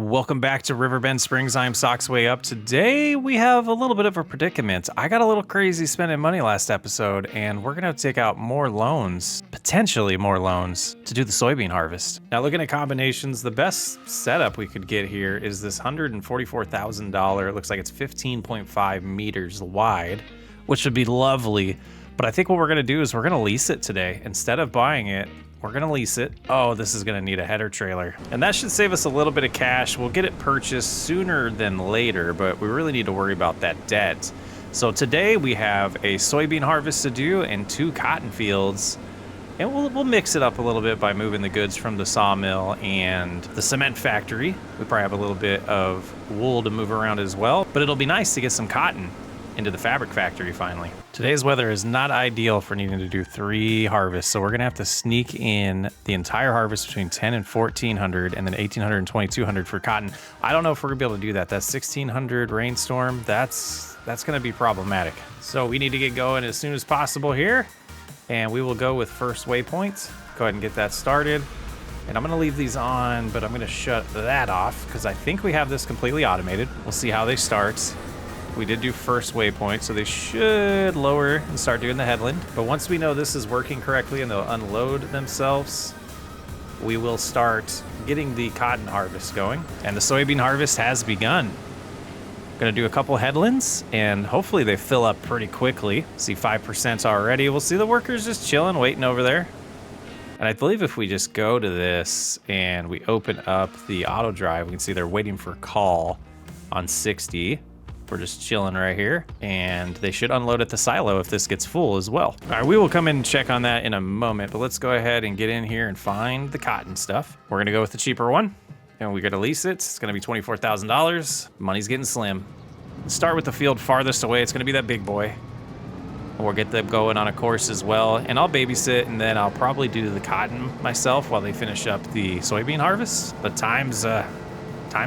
Welcome back to Riverbend Springs. I'm Socksway Up. Today we have a little bit of a predicament. I got a little crazy spending money last episode, and we're gonna take out more loans, potentially more loans, to do the soybean harvest. Now, looking at combinations, the best setup we could get here is this $144,000. It looks like it's 15.5 meters wide, which would be lovely. But I think what we're gonna do is we're gonna lease it today. Instead of buying it, we're gonna lease it. Oh, this is gonna need a header trailer. And that should save us a little bit of cash. We'll get it purchased sooner than later, but we really need to worry about that debt. So today we have a soybean harvest to do and 2 cotton fields. And we'll mix it up a little bit by moving the goods from the sawmill and the cement factory. We probably have a little bit of wool to move around as well, but it'll be nice to get some cotton into the fabric factory finally. Today's weather is not ideal for needing to do 3 harvests, so we're gonna have to sneak in the entire harvest between 10 and 1400 and then 1800 and 2200 for cotton. I don't know if we're gonna be able to do that. That 1600 rainstorm, that's gonna be problematic. So we need to get going as soon as possible here, and we will go with first waypoint. Go ahead and get that started. And I'm gonna leave these on, but I'm gonna shut that off because I think we have this completely automated. We'll see how they start. We did do first waypoint, so they should lower and start doing the headland. But once we know this is working correctly and they'll unload themselves, we will start getting the cotton harvest going. And the soybean harvest has begun. Gonna do a couple headlands, and hopefully they fill up pretty quickly. See 5% already. We'll see the workers just chilling, waiting over there. And I believe if we just go to this and we open up the auto drive, we can see they're waiting for a call on 60. We're just chilling right here, and they should unload at the silo if this gets full as well. All right, we will come in and check on that in a moment, but let's go ahead and get in here and find the cotton stuff. We're gonna go with the cheaper one, and we gotta lease it. It's gonna be $24,000. Money's getting slim. Let's start with the field farthest away. It's gonna be that big boy. We'll get them going on a course as well, and I'll babysit, and then I'll probably do the cotton myself while they finish up the soybean harvest. But time's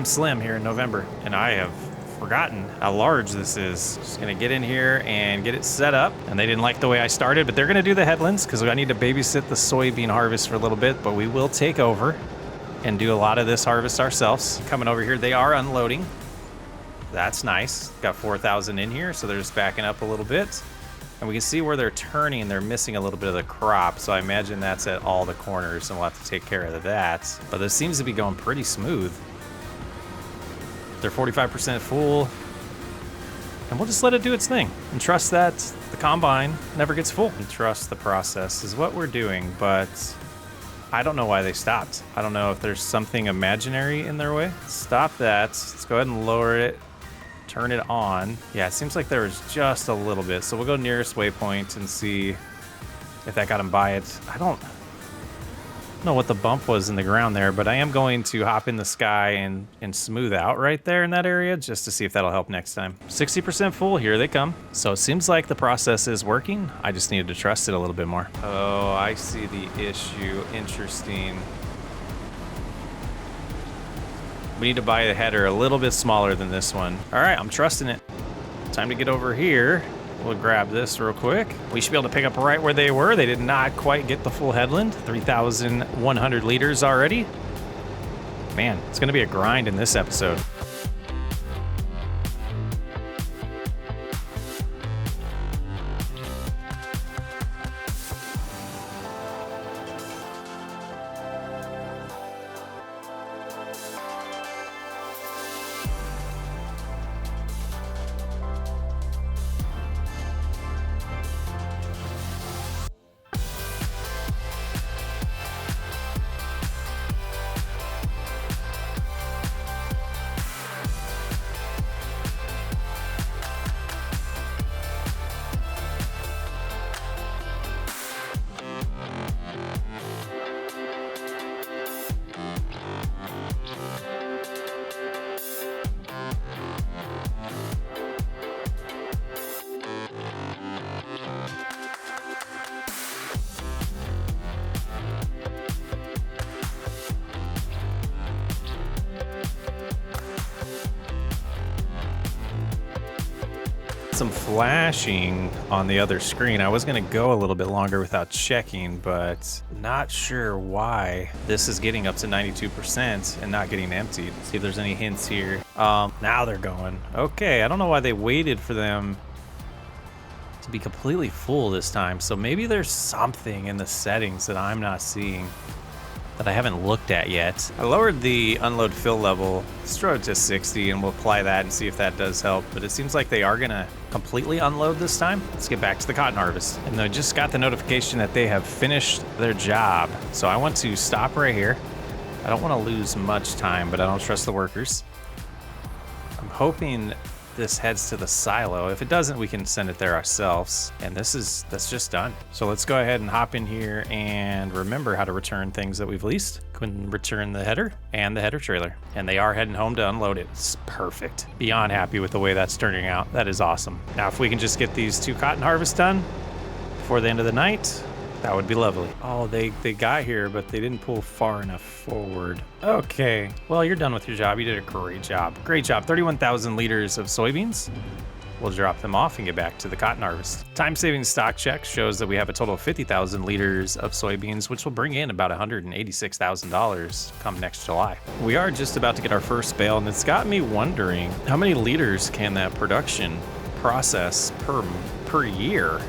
slim here in November, and I have forgotten how large this is. Just gonna get in here and get it set up. And they didn't like the way I started, but they're gonna do the headlands because I need to babysit the soybean harvest for a little bit, but we will take over and do a lot of this harvest ourselves. Coming over here, they are unloading. That's nice. Got 4,000 in here, so they're just backing up a little bit. And we can see where they're turning, they're missing a little bit of the crop, so I imagine that's at all the corners, and we'll have to take care of that. But this seems to be going pretty smooth. They're 45% full, and we'll just let it do its thing and trust that the combine never gets full. And trust the process is what we're doing, but I don't know why they stopped. I don't know if there's something imaginary in their way. Stop that. Let's go ahead and lower it, turn it on. Yeah, it seems like there was just a little bit, so we'll go nearest waypoint and see if that got them by it. I don't know what the bump was in the ground there, but I am going to hop in the sky and smooth out right there in that area just to see if that'll help next time. 60% full, here they come. So it seems like the process is working. I just needed to trust it a little bit more. Oh, I see the issue. Interesting. We need to buy the header a little bit smaller than this one. All right, I'm trusting it. Time to get over here. We'll grab this real quick. We should be able to pick up right where they were. They did not quite get the full headland. 3,100 liters already. Man, it's gonna be a grind in this episode. some flashing on the other screen. I was gonna go a little bit longer without checking, but not sure why this is getting up to 92% and not getting emptied. Let's see if there's any hints here. Now they're going. Okay, I don't know why they waited for them to be completely full this time. So maybe there's something in the settings that I'm not seeing that I haven't looked at yet. I lowered the unload fill level, let's throw it to 60 and we'll apply that and see if that does help. But it seems like they are gonna completely unload this time. Let's get back to the cotton harvest. And I just got the notification that they have finished their job. So I want to stop right here. I don't want to lose much time, but I don't trust the workers. I'm hoping this heads to the silo. If it doesn't, we can send it there ourselves. And that's just done. So let's go ahead and hop in here and remember how to return things that we've leased. Go ahead and return the header and the header trailer. And they are heading home to unload it. It's perfect. Beyond happy with the way that's turning out. That is awesome. Now, if we can just get these 2 cotton harvests done before the end of the night, that would be lovely. Oh, they got here, but they didn't pull far enough forward. Okay, well, you're done with your job. You did a great job. Great job. 31,000 liters of soybeans. We'll drop them off and get back to the cotton harvest. Time-saving stock check shows that we have a total of 50,000 liters of soybeans, which will bring in about $186,000 come next July. We are just about to get our first bale, and it's got me wondering how many liters can that production process per year?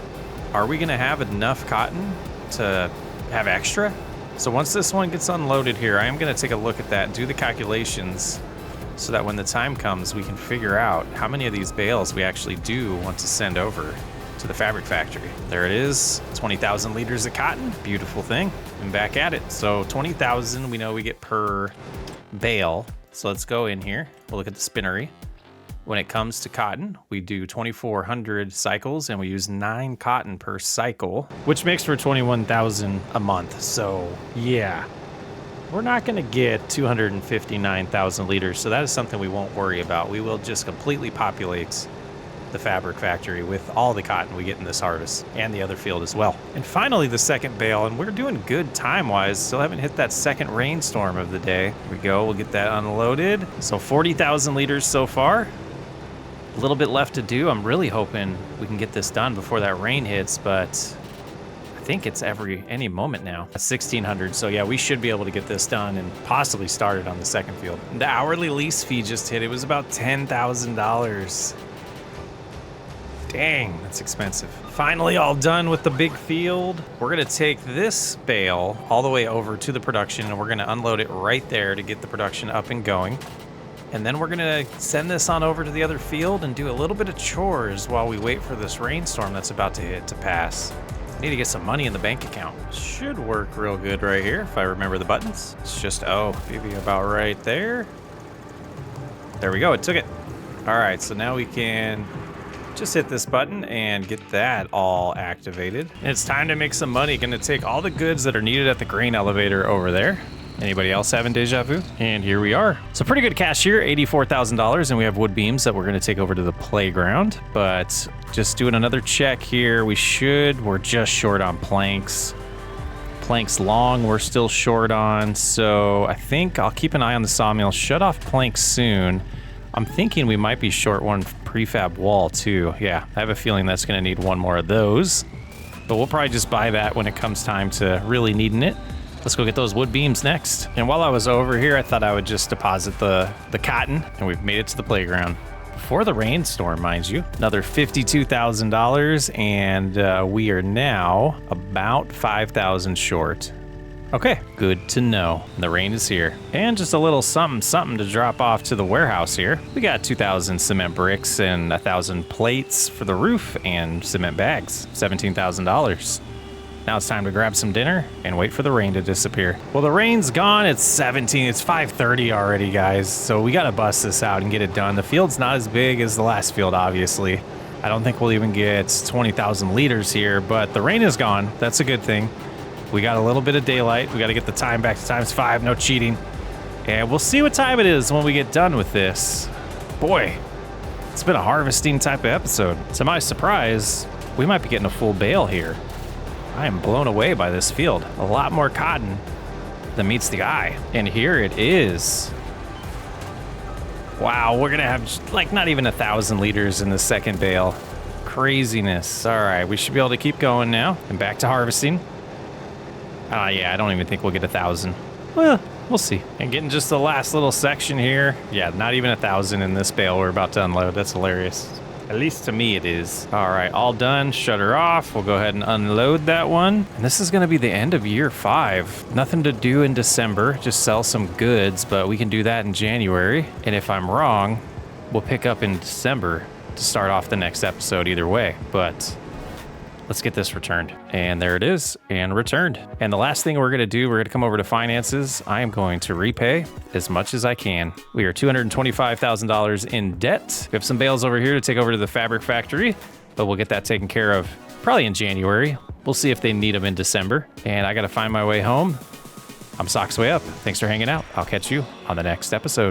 Are we gonna have enough cotton to have extra? So once this one gets unloaded here, I am gonna take a look at that, do the calculations, so that when the time comes, we can figure out how many of these bales we actually do want to send over to the fabric factory. There it is, 20,000 liters of cotton, beautiful thing, and back at it. So 20,000 we know we get per bale. So let's go in here, we'll look at the spinnery. When it comes to cotton, we do 2,400 cycles and we use 9 cotton per cycle, which makes for 21,000 a month. So yeah, we're not gonna get 259,000 liters. So that is something we won't worry about. We will just completely populate the fabric factory with all the cotton we get in this harvest and the other field as well. And finally, the second bale, and we're doing good time-wise. Still haven't hit that second rainstorm of the day. Here we go, we'll get that unloaded. So 40,000 liters so far. A little bit left to do. I'm really hoping we can get this done before that rain hits, but I think it's any moment now. 1,600, so yeah, we should be able to get this done and possibly start it on the second field. The hourly lease fee just hit. It was about $10,000. Dang, that's expensive. Finally all done with the big field. We're gonna take this bale all the way over to the production and we're gonna unload it right there to get the production up and going. And then we're gonna send this on over to the other field and do a little bit of chores while we wait for this rainstorm that's about to hit to pass. I need to get some money in the bank account. Should work real good right here if I remember the buttons. It's just, maybe about right there. There we go, it took it. All right, so now we can just hit this button and get that all activated. And it's time to make some money. Gonna take all the goods that are needed at the grain elevator over there. Anybody else having deja vu? And here we are. So pretty good cash here, $84,000, and we have wood beams that we're gonna take over to the playground. But just doing another check here, we're just short on planks. Planks long, we're still short on. So I think I'll keep an eye on the sawmill, shut off planks soon. I'm thinking we might be short one prefab wall too. Yeah, I have a feeling that's gonna need one more of those. But we'll probably just buy that when it comes time to really needing it. Let's go get those wood beams next. And while I was over here, I thought I would just deposit the cotton, and we've made it to the playground. Before the rainstorm, mind you. Another $52,000, and we are now about 5,000 short. Okay, good to know. The rain is here. And just a little something to drop off to the warehouse here. We got 2,000 cement bricks and 1,000 plates for the roof and cement bags, $17,000. Now it's time to grab some dinner and wait for the rain to disappear. Well, the rain's gone. It's 5:30 already, guys. So we gotta bust this out and get it done. The field's not as big as the last field, obviously. I don't think we'll even get 20,000 liters here, but the rain is gone. That's a good thing. We got a little bit of daylight. We gotta get the time back to ×5, no cheating. And we'll see what time it is when we get done with this. Boy, it's been a harvesting type of episode. To my surprise, we might be getting a full bale here. I am blown away by this field. A lot more cotton than meets the eye. And here it is. Wow, we're gonna have like not even 1,000 liters in the second bale. Craziness. All right, we should be able to keep going now and back to harvesting. Yeah, I don't even think we'll get 1,000. Well, we'll see. And getting just the last little section here. Yeah, not even 1,000 in this bale we're about to unload. That's hilarious. At least to me it is. All right, all done. Shutter off. We'll go ahead and unload that one. And this is going to be the end of year 5. Nothing to do in December. Just sell some goods, but we can do that in January. And if I'm wrong, we'll pick up in December to start off the next episode either way. But let's get this returned. And there it is, and returned. And the last thing we're going to do, we're going to come over to finances. I am going to repay as much as I can. We are $225,000 in debt. We have some bales over here to take over to the fabric factory, but we'll get that taken care of probably in January. We'll see if they need them in December. And I got to find my way home. I'm Socksway Up. Thanks for hanging out. I'll catch you on the next episode.